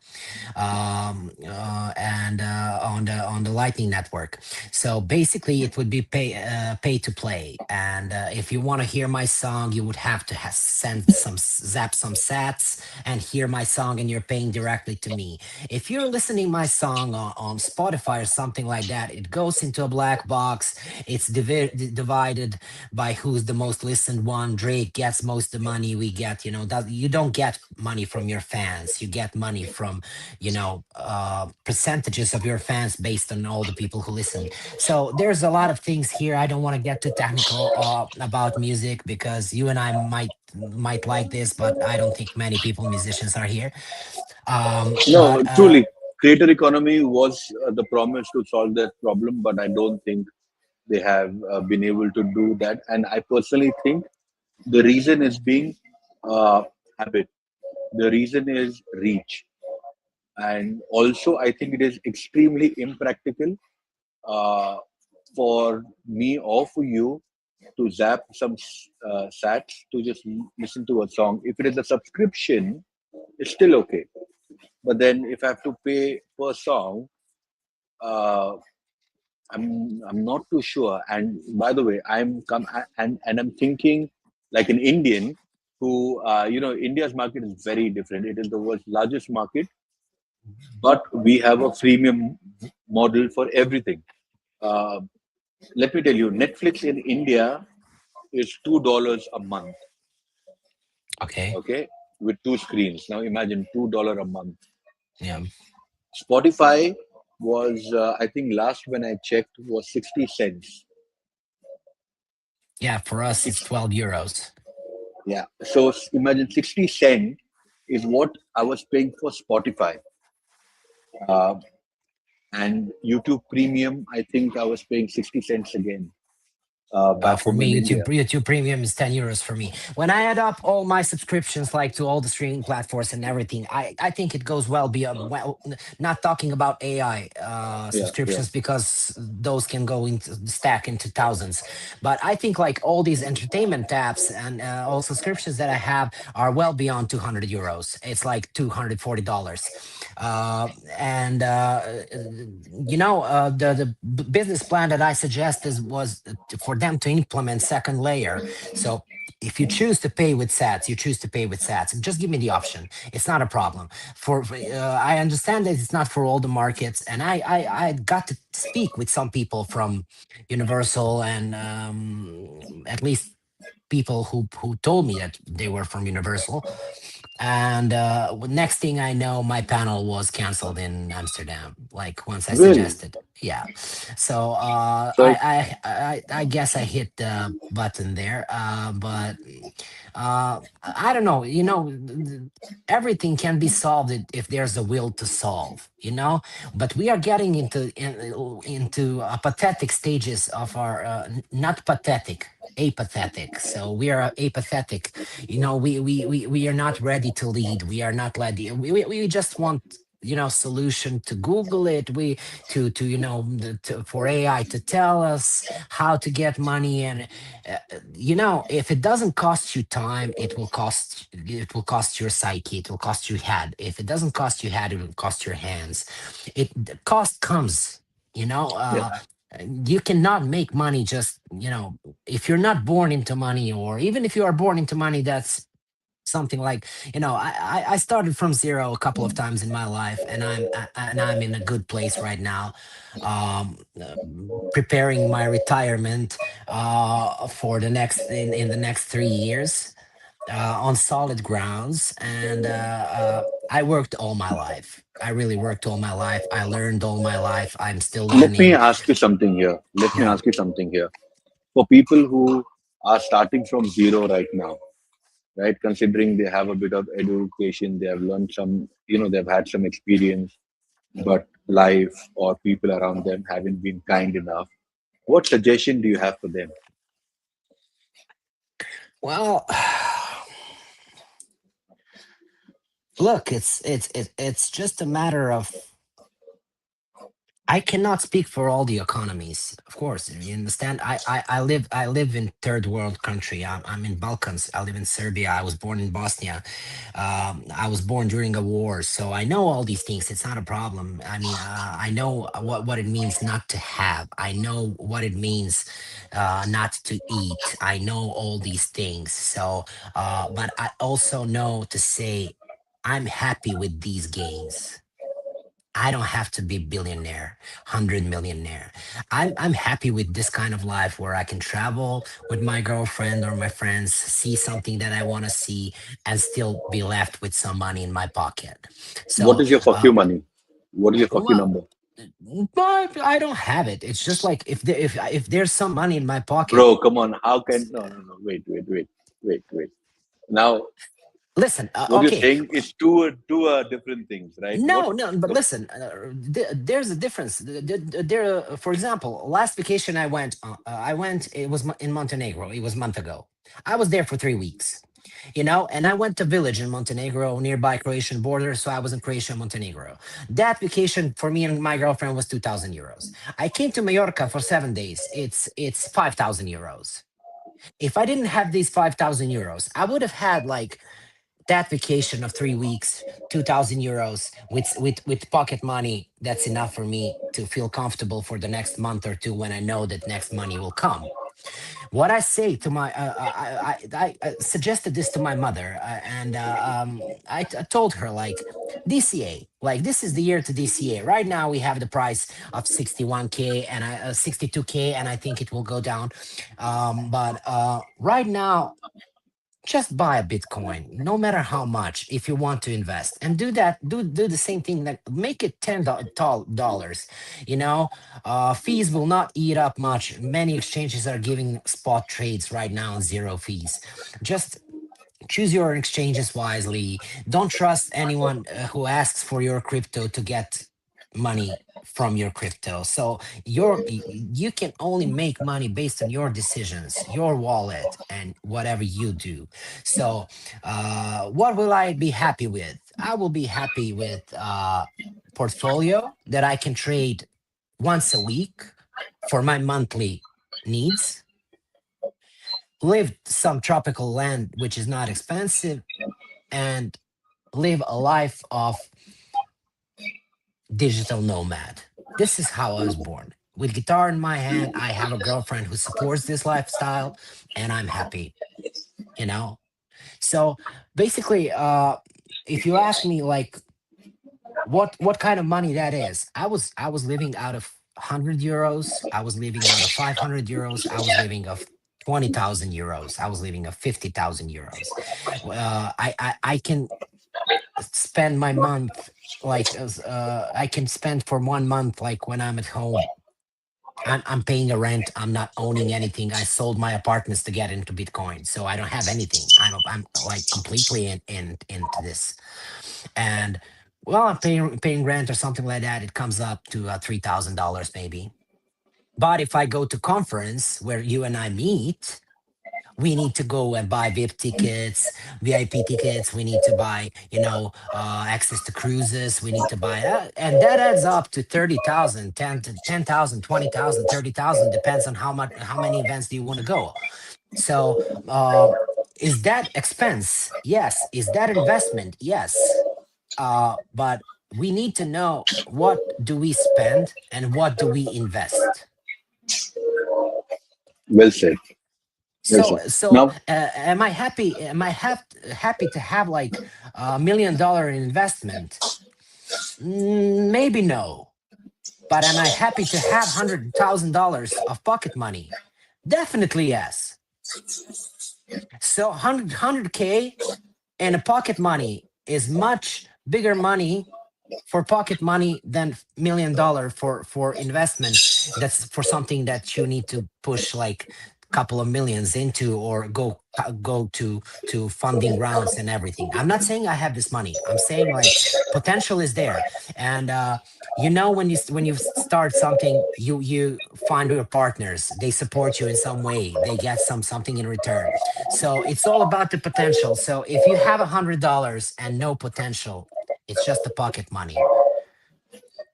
and on the Lightning Network. So basically, it would be pay to play, and if you want to hear my song, you would have to zap some sats and hear my song, and you're paying directly to me. If you're listening my song on Spotify or something like that, it goes into a black box. It's divided by who's the most listened one. Drake gets most of the money. We get, that you don't get money from your fans. You get money from, percentages of your fans based on all the people who listen. So there's a lot of things here. I don't want to get too technical about music, because you and I might like this, but I don't think many people, musicians, are here. No, But truly, creator economy was the promise to solve that problem, but I don't think they have been able to do that. And I personally think the reason is being uh, habit. The reason is reach. And also, I think it is extremely impractical uh, for me or for you to zap some sats to just listen to a song. If it is a subscription, it's still okay. But then if I have to pay per song, uh, I'm not too sure. And by the way, and I'm thinking like an Indian who India's market is very different. It is the world's largest market, but we have a freemium model for everything. Uh, let me tell you, Netflix in India is $2 a month. Okay. Okay, with two screens. Now imagine $2 a month. Yeah. Spotify was, I think, last when I checked, was 60 cents. Yeah. For us, it's Six, 12 euros. yeah. So imagine 60 cent is what I was paying for Spotify. Uh, and YouTube Premium, I think I was paying 60 cents again back For home in me, India. YouTube Premium is 10 euros for me. When I add up all my subscriptions, like to all the streaming platforms and everything, I think it goes well beyond. Well, not talking about AI Yeah, yeah. subscriptions because those can go into stack into thousands. But I think like all these entertainment apps and all subscriptions that I have are well beyond 200 euros. It's like $240. Uh, and the business plan that I suggested was for them to implement second layer. So if you choose to pay with sats, you choose to pay with sats. Just give me the option. It's not a problem. I understand that it's not for all the markets, and I got to speak with some people from Universal and at least people who told me that they were from Universal. And next thing I know, my panel was canceled in Amsterdam. Like once I Really? suggested, yeah. So So, I guess I hit the button there. But I don't know. Everything can be solved if there's a will to solve. But we are getting into pathetic stages of our not pathetic. Apathetic. So we are apathetic. We are not ready to lead. We are not ready. We just want solution to Google it. We to for AI to tell us how to get money. And if it doesn't cost you time, it will cost your psyche, it will cost you head. If it doesn't cost you head, it will cost your hands. The cost comes, you know yeah. uh you cannot make money just if you're not born into money, or even if you are born into money, that's something like I started from zero a couple of times in my life, and I'm in a good place right now, preparing my retirement for the next in the next 3 years, on solid grounds. And I worked all my life. I really worked all my life. I learned all my life. I'm still Let me learning. ask you something here. Let me Yeah. ask you something here. For people who are starting from zero right now, right? Considering they have a bit of education, they have learned some, they've had some experience, but life or people around them haven't been kind enough. What suggestion do you have for them? Well, look, it's just a matter of, I cannot speak for all the economies, of course. You understand? I live in third world country. I'm in Balkans. I live in Serbia. I was born in Bosnia. I was born during a war, so I know all these things. It's not a problem. I mean, I know what it means not to have. I know what it means not to eat. I know all these things. So, but I also know to say I'm happy with these gains. I don't have to be billionaire, 100 millionaire. I'm happy with this kind of life where I can travel with my girlfriend or my friends, see something that I want to see, and still be left with some money in my pocket. What So, is your fuck you money? What is your fuck you well, number? but I don't have it. It's just like if there's some money in my pocket. Bro, come on. How can, no, no, no. Wait. Now, Listen, what you're okay. saying is two different things, right? What No, no, but the listen, there's a difference. There, for example, last vacation I went. It was in Montenegro. It was a month ago. I was there for 3 weeks, and I went to village in Montenegro, nearby Croatian border. So I was in Croatia, Montenegro. That vacation for me and my girlfriend was 2,000 euros. I came to Mallorca for 7 days. It's 5,000 euros. If I didn't have these 5,000 euros, I would have had like that vacation of 3 weeks, 2,000 euros with pocket money. That's enough for me to feel comfortable for the next month or two when I know that next money will come. What I say to my I suggested this to my mother, and I told her like DCA, like this is the year to DCA. Right now we have the price of 61K and 62K, and I think it will go down. But right now, just buy a Bitcoin, no matter how much, if you want to invest, and do that. Do the same thing. That make it $10. You know, fees will not eat up much. Many exchanges are giving spot trades right now, zero fees. Just choose your exchanges wisely. Don't trust anyone who asks for your crypto to get money from your crypto. So you can only make money based on your decisions, your wallet, and whatever you do. So what will I be happy with? I will be happy with portfolio that I can trade once a week for my monthly needs, live some tropical land which is not expensive, and live a life of digital nomad. This is how I was born. With guitar in my hand, I have a girlfriend who supports this lifestyle, and I'm happy, you know? So basically, if you ask me like what kind of money that is, I was living out of 100 euros, I was living out of 500 euros, I was living of 20,000 euros, I was living of 50,000 euros. I can spend my month like I can spend for 1 month, like when I'm at home. I'm paying a rent. I'm not owning anything. I sold my apartments to get into Bitcoin, so I don't have anything. I'm like completely into this, and well, I'm paying rent or something like that. It comes up to $3,000 maybe. But if I go to conference where you and I meet, we need to go and buy VIP tickets, VIP tickets. We need to buy, access to cruises. We need to buy that. And that adds up to 30,000, 10,000, 20,000, 30,000, depends on how many events do you want to go. So, is that expense? Yes. Is that investment? Yes. But we need to know, what do we spend and what do we invest? Well said. Well So, said. so Now, am I happy? Am I happy to have like $1 million investment? Maybe no. But am I happy to have $100,000 of pocket money? Definitely yes. So 100K and a pocket money is much bigger money for pocket money than $1 million for investment. That's for something that you need to push like couple of millions into, or go to funding rounds and everything. I'm not saying I have this money. I'm saying like potential is there. And when you start something, you find your partners, they support you in some way, they get something in return. So it's all about the potential. So if you have $100 and no potential, it's just the pocket money.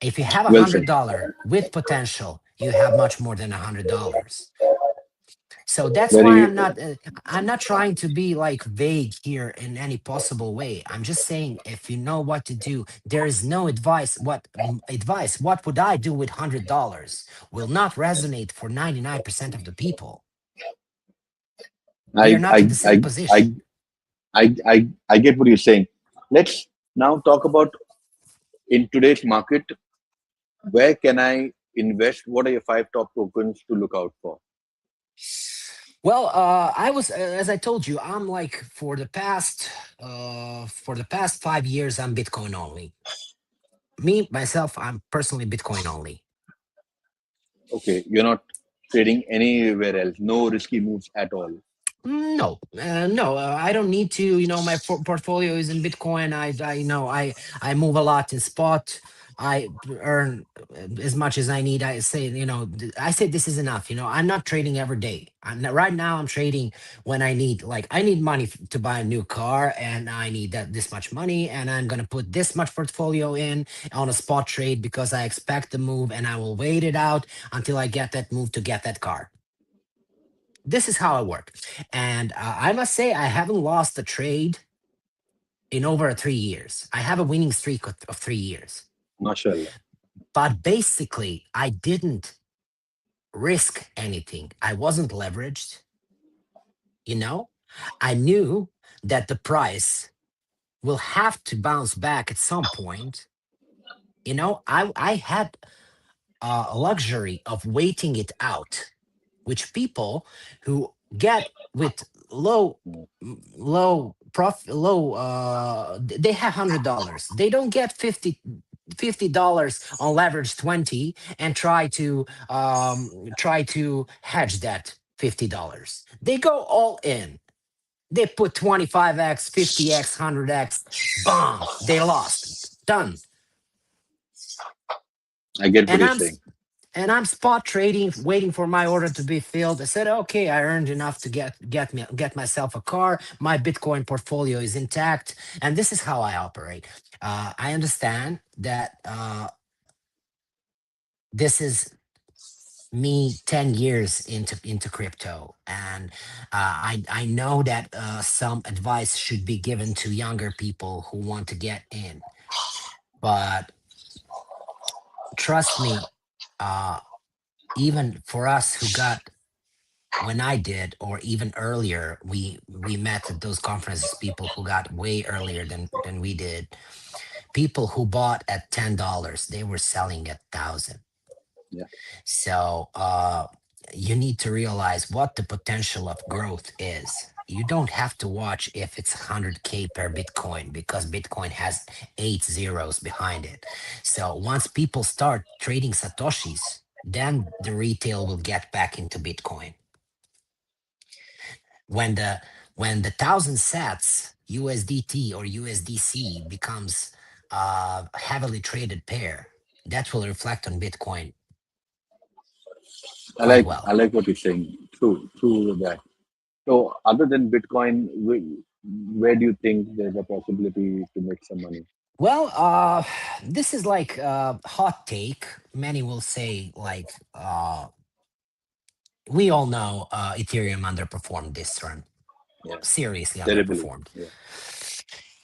If you have a well hundred said. dollar with potential, you have much more than $100. So that's why Very I'm not trying to be like vague here in any possible way. I'm just saying, if you know what to do, there is no advice. What would I do with $100 will not resonate for 99% of the people. We are I not in I the same I I position. I get what you're saying. Let's now talk about, in today's market, where can I invest? What are your five top tokens to look out for? Well, as I told you, I'm like for the past 5 years, I'm Bitcoin only. Me myself, I'm personally Bitcoin only. Okay, you're not trading anywhere else. No risky moves at all. No, I don't need to. My portfolio is in Bitcoin. I move a lot in spot. I earn as much as I need. I say this is enough. I'm not trading every day. Right now, I'm trading when I need. Like, I need money to buy a new car, and I need this much money, and I'm gonna put this much portfolio in on a spot trade because I expect the move, and I will wait it out until I get that move to get that car. This is how I work. And I must say, I haven't lost a trade in over 3 years. I have a winning streak of 3 years. Mashallah. But basically, I didn't risk anything. I wasn't leveraged, you know? I knew that the price will have to bounce back at some point. I had a luxury of waiting it out, which people who get with low profit, they have $100, they don't get $50 on leverage 20 and try to hedge that $50. They go all in. They put 25x, 50x, 100x. Bomb, they lost. Done. I get what and you're i'm saying. and I'm spot trading, waiting for my order to be filled. I said, okay, I earned enough to get myself a car. My Bitcoin portfolio is intact, and this is how I operate. I understand that this is me 10 years into crypto, and I know that some advice should be given to younger people who want to get in, but trust me, uh, even for us who got when I did, or even earlier, we met at those conferences people who got way earlier than we did. People who bought at $10, they were selling at 1,000. Yeah, So you need to realize what the potential of growth is. You don't have to watch if it's 100K per Bitcoin, because Bitcoin has 8 zeros behind it. So once people start trading Satoshis, then the retail will get back into Bitcoin. when the when the 1,000 sats USDT or USDC becomes a heavily traded pair, that will reflect on Bitcoin I quite like well. I like what you're saying. True with that. So, other than Bitcoin, where do you think there's a possibility to make some money? Well, this is like a hot take. Many will say, like, we all know Ethereum underperformed this run, Yeah, seriously terribly. underperformed. Yeah,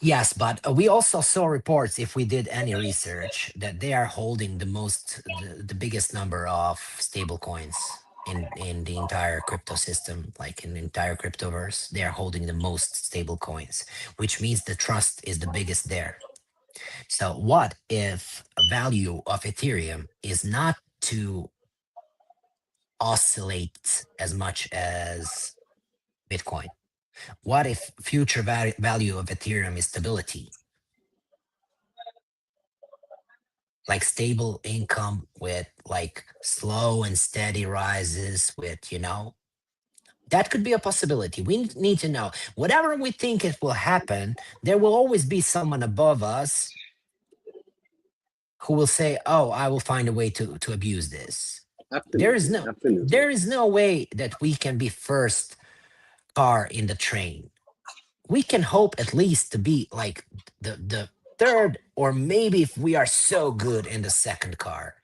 Yes, but we also saw reports, if we did any research, that they are holding the biggest number of stable coins in the entire crypto system, like in the entire cryptoverse. They are holding the most stable coins, which means the trust is the biggest there. So what if a value of Ethereum is not to oscillate as much as Bitcoin? What if future value of Ethereum is stability, like stable income with like slow and steady rises with, that could be a possibility. We need to know, whatever we think it will happen, there will always be someone above us who will say, oh, I will find a way to abuse this. there is absolutely, no absolutely. there is no way that we can be first car in the train. We can hope at least to be like the third, or maybe if we are so good, in the second car.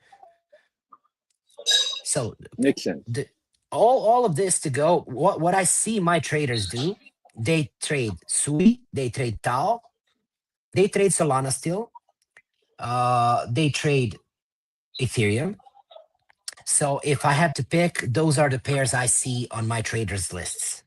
So Makes sense. the all of this to go, what I see my traders do, they trade Sui, they trade Tao, they trade Solana still, they trade Ethereum. So if I had to pick, those are the pairs I see on my traders lists.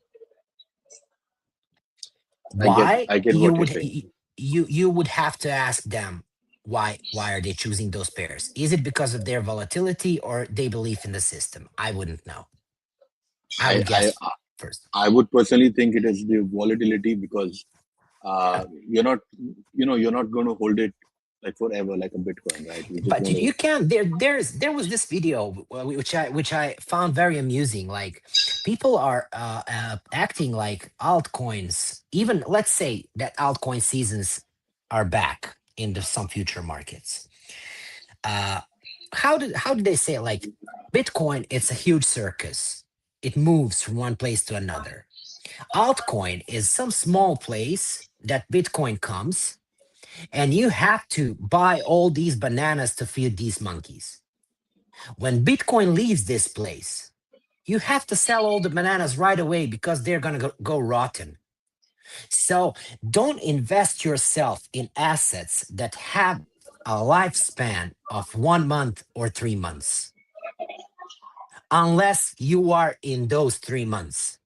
I get Why? I get You what you're would saying. you would have to ask them, why are they choosing those pairs? Is it because of their volatility, or they believe in the system? I wouldn't know. I I would I guess first. I would personally think it is the volatility because you're not you're not going to hold it like forever like a Bitcoin, right? You're just But going you, to. you can there was this video, which I found very amusing. Like, people are acting like altcoins, even let's say that altcoin seasons are back in some future markets. uh how did they say it? Like, Bitcoin, it's a huge circus, it moves from one place to another. Altcoin is some small place that Bitcoin comes, and you have to buy all these bananas to feed these monkeys. When Bitcoin leaves this place, you have to sell all the bananas right away, because they're going to go rotten. So don't invest yourself in assets that have a lifespan of 1 month or 3 months. unless you are in those 3 months.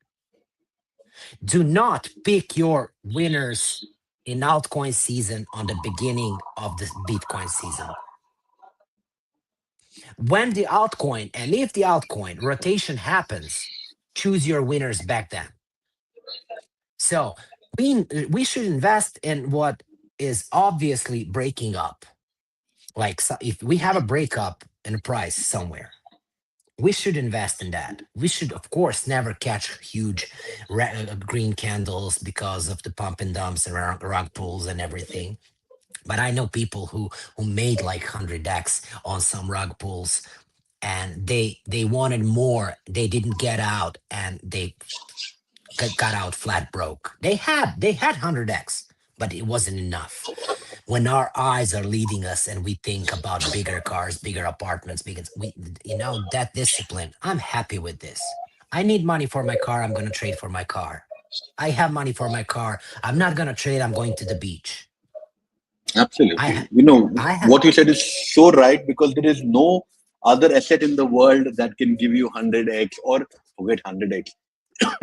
Do not pick your winners in altcoin season on the beginning of the Bitcoin season. When the altcoin, and if the altcoin rotation happens, choose your winners back then. So we should invest in what is obviously breaking up. Like, so if we have a breakup in a price somewhere, we should invest in that. We should, of course, never catch huge green candles because of the pump and dumps around rug pulls and everything. But I know people who made like 100x on some rug pulls, and they wanted more. They didn't get out, and they got out flat broke. They had 100x, but it wasn't enough. When our eyes are leading us and we think about bigger cars, bigger apartments, because we, that discipline, I'm happy with this. I need money for my car. I'm going to trade for my car. I have money for my car. I'm not going to trade. I'm going to the beach. I, Absolutely. ha- I have, What you said is so right, because there is no other asset in the world that can give you 100x, or forget 100x.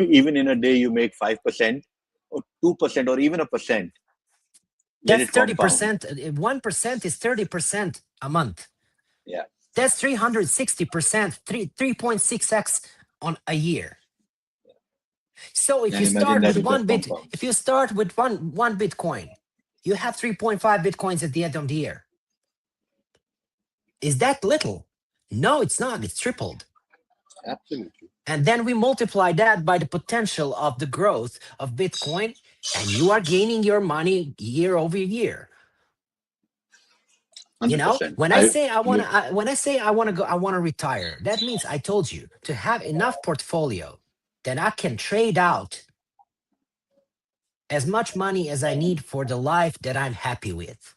Even in a day, you make 5% or 2% or even a percent. Let that's it compound. 30%. 1% is 30% a month. Yeah. That's 360%, 3.6x on a year. So if And you imagine start that with it just one bit, compounds. if you start with one Bitcoin, you have 3.5 Bitcoins at the end of the year. Is that little? No, it's not. It's tripled. Absolutely. And then we multiply that by the potential of the growth of Bitcoin, and you are gaining your money year over year. You know, 100%. when I I say I want you, to, when I say I want to go, I want to retire. That means I told you to have enough portfolio that I can trade out as much money as I need for the life that I'm happy with.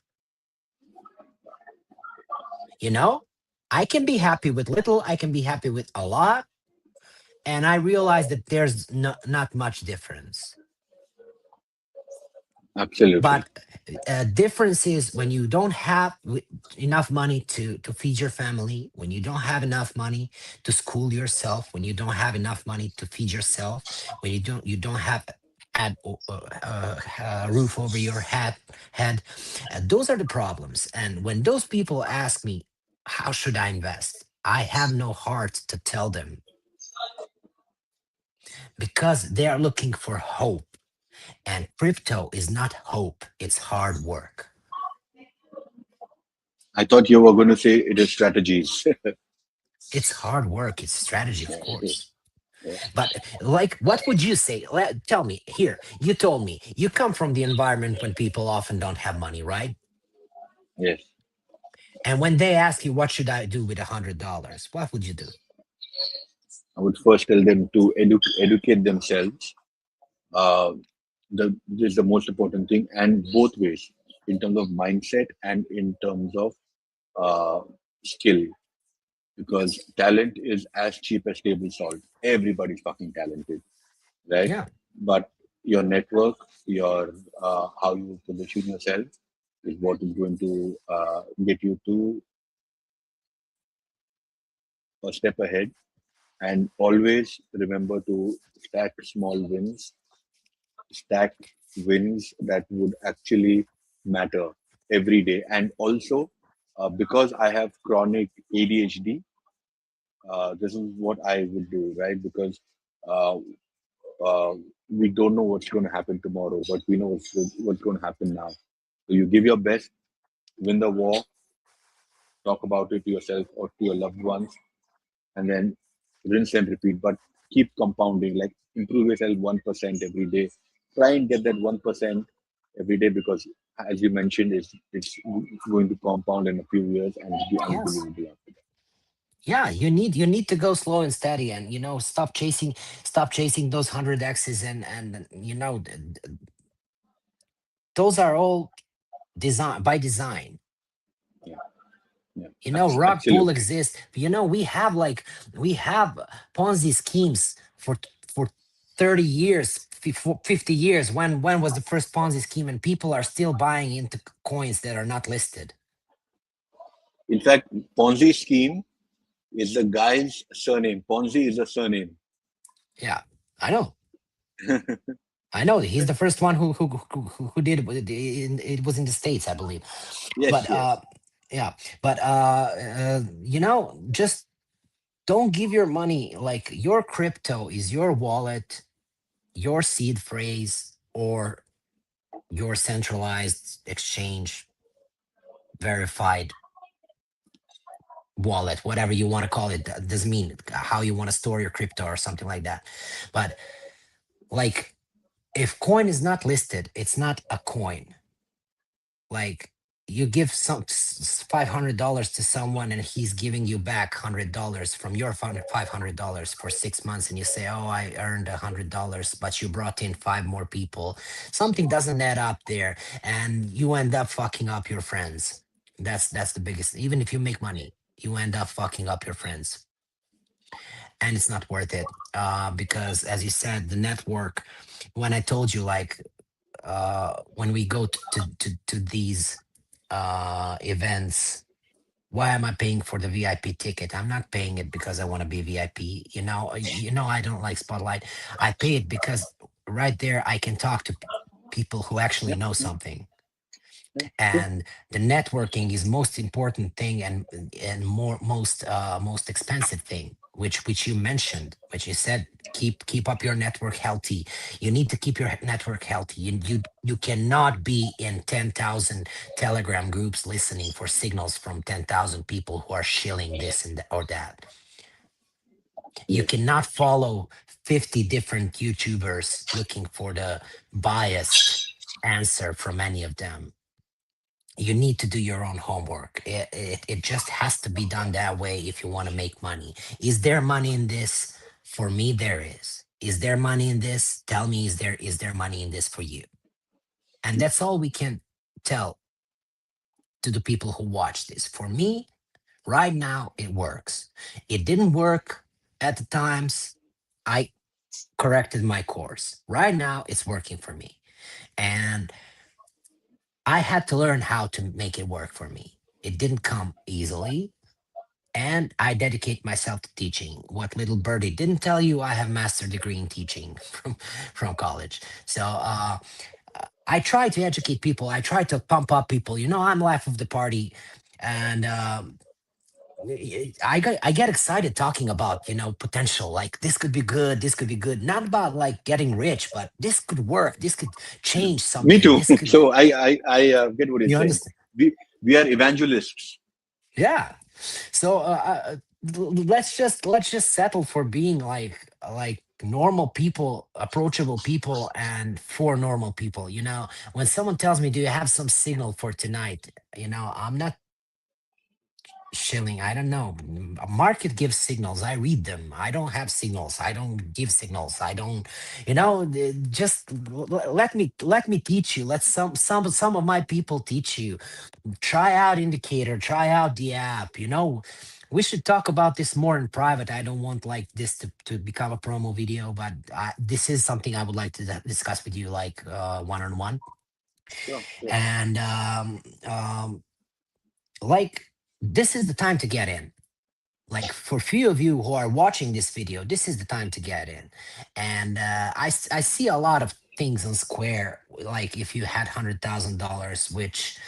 You know, I can be happy with little, I can be happy with a lot. And I realize that there's not much difference. absolutely. But difference is when you don't have enough money to feed your family, when you don't have enough money to school yourself, when you don't have enough money to feed yourself, when you don't have had a roof over your head. Those are the problems. And when those people ask me, how should I invest? I have no heart to tell them, because they are looking for hope. And crypto is not hope, it's hard work. I thought you were going to say it is strategies. It's hard work, it's strategy, of Yes. course. But like, what would you say? Tell me here. You told me you come from the environment when people often don't have money, right? Yes. And when they ask you, what should I do with $100? What would you do? I would first tell them to educate themselves. Uh, this is the most important thing, and both ways, in terms of mindset and in terms of uh, skill, because talent is as cheap as table salt. Everybody's fucking talented, right? Yeah. But your network, your how you position yourself is what is going to get you to a step ahead. And always remember to stack small wins, stack wins that would actually matter every day. And also, because I have chronic ADHD, this is what I would do, right? Because uh, uh, we don't know what's going to happen tomorrow, but we know what's going to happen now. So you give your best, win the war, talk about it to yourself or to your loved ones, and then rinse and repeat. But keep compounding, like improve yourself 1% every day. Try and get that 1% every day, because, as you mentioned, it's going to compound in a few years and be Yes. unbelievable after that. Yeah, you need to go slow and steady, and stop chasing those 100x's, and those are all design by design. Yeah, yeah, Rug pool absolutely. exists. We have Ponzi schemes for 30 years, 50 years. When was the first Ponzi scheme, and people are still buying into coins that are not listed? In fact, Ponzi scheme. is the guy's surname. Ponzi is a surname. Yeah, I know. I know he's the first one who did it. It was in the States, I believe. Yes, But yes. yeah, but just don't give your money, like your crypto is your wallet, your seed phrase, or your centralized exchange verified wallet, whatever you want to call it. That doesn't mean how you want to store your crypto or something like that. But like, if coin is not listed, it's not a coin. Like, you give some $500 to someone and he's giving you back $100 from your $500 for 6 months, and you say, oh, I earned $100, but you brought in five more people. Something doesn't add up there, and you end up fucking up your friends. That's the biggest. Even if you make money, you end up fucking up your friends, and it's not worth it. Because as you said, the network, when I told you, like, when we go to these events, why am I paying for the VIP ticket? I'm not paying it because I want to be VIP. I don't like spotlight. I pay it because right there I can talk to people who actually Yeah, know yeah, something. yeah. True. And the networking is most important thing, and most expensive thing, which you mentioned, which you said, keep up your network healthy. You need to keep your network healthy. You cannot be in 10,000 telegram groups listening for signals from 10,000 people who are shilling this and or that. You Yes. cannot follow 50 different YouTubers looking for the biased answer from any of them. You need to do your own homework. It just has to be done that way if you want to make money. Is there money in this? For me, there is. Is there money in this? Tell me, is there money in this for you? And that's all we can tell to the people who watch this. For me, right now, it works. It didn't work at the times. I corrected my course. Right now, it's working for me. And I had to learn how to make it work for me. It didn't come easily, and I dedicate myself to teaching. What little birdie didn't tell you, I have master degree in teaching from college. So I try to educate people. I try to pump up people. I'm life of the party, and I get excited talking about potential. Like, this could be good. This could be good. Not about like getting rich, but this could work. This could change Me something. too. This could. So I get what you're You saying. understand? We are evangelists. Yeah. So let's just settle for being like normal people, approachable people, and for normal people. When someone tells me, "Do you have some signal for tonight?" I'm not shilling. I don't know. A market gives signals. I read them. I don't have signals. I don't give signals. I don't. Just let me teach you. Let some of my people teach you. Try out indicator, try out the app. We should talk about this more in private. I don't want like this to become a promo video, but this is something I would like to discuss with you, like one-on-one. Sure, sure. And like, this is the time to get in. Like, for few of you who are watching this video, this is the time to get in. And I see a lot of things on Square, like, if you had $100,000, which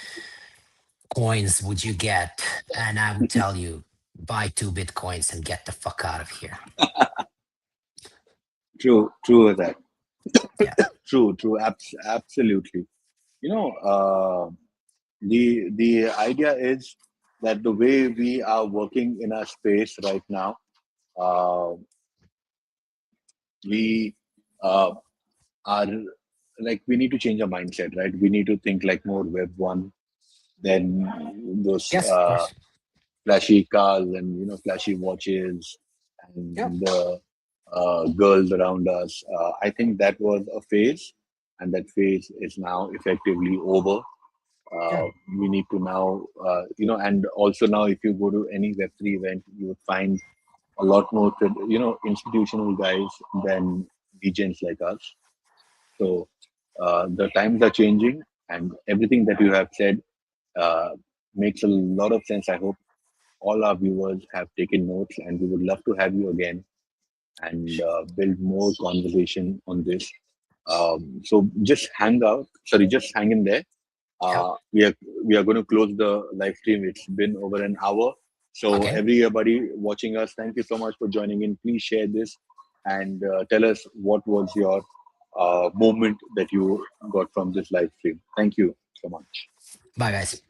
coins would you get? And I would tell you, buy two Bitcoins and get the fuck out of here. True, true with that. Yeah. True, true. Absolutely. You know, the idea is that the way we are working in our space right now, uh, we uh, are like, we need to change our mindset, right? We need to think like more Web 1 than those Yes, of course. flashy cars and flashy watches Yep. and the girls around us. I think that was a phase, and that phase is now effectively over. Yeah. uh, we need to now, and also now, if you go to any Web3 event, you would find a lot more, institutional guys than legends like us. So the times are changing, and everything that you have said uh, makes a lot of sense. I hope all our viewers have taken notes, and we would love to have you again and build more conversation on this. So just hang out. Sorry, just hang in there. Yep. We are going to close the live stream. It's been over an hour. So Okay. everybody watching us, thank you so much for joining in. Please share this and tell us what was your moment that you got from this live stream. Thank you so much. Bye, guys.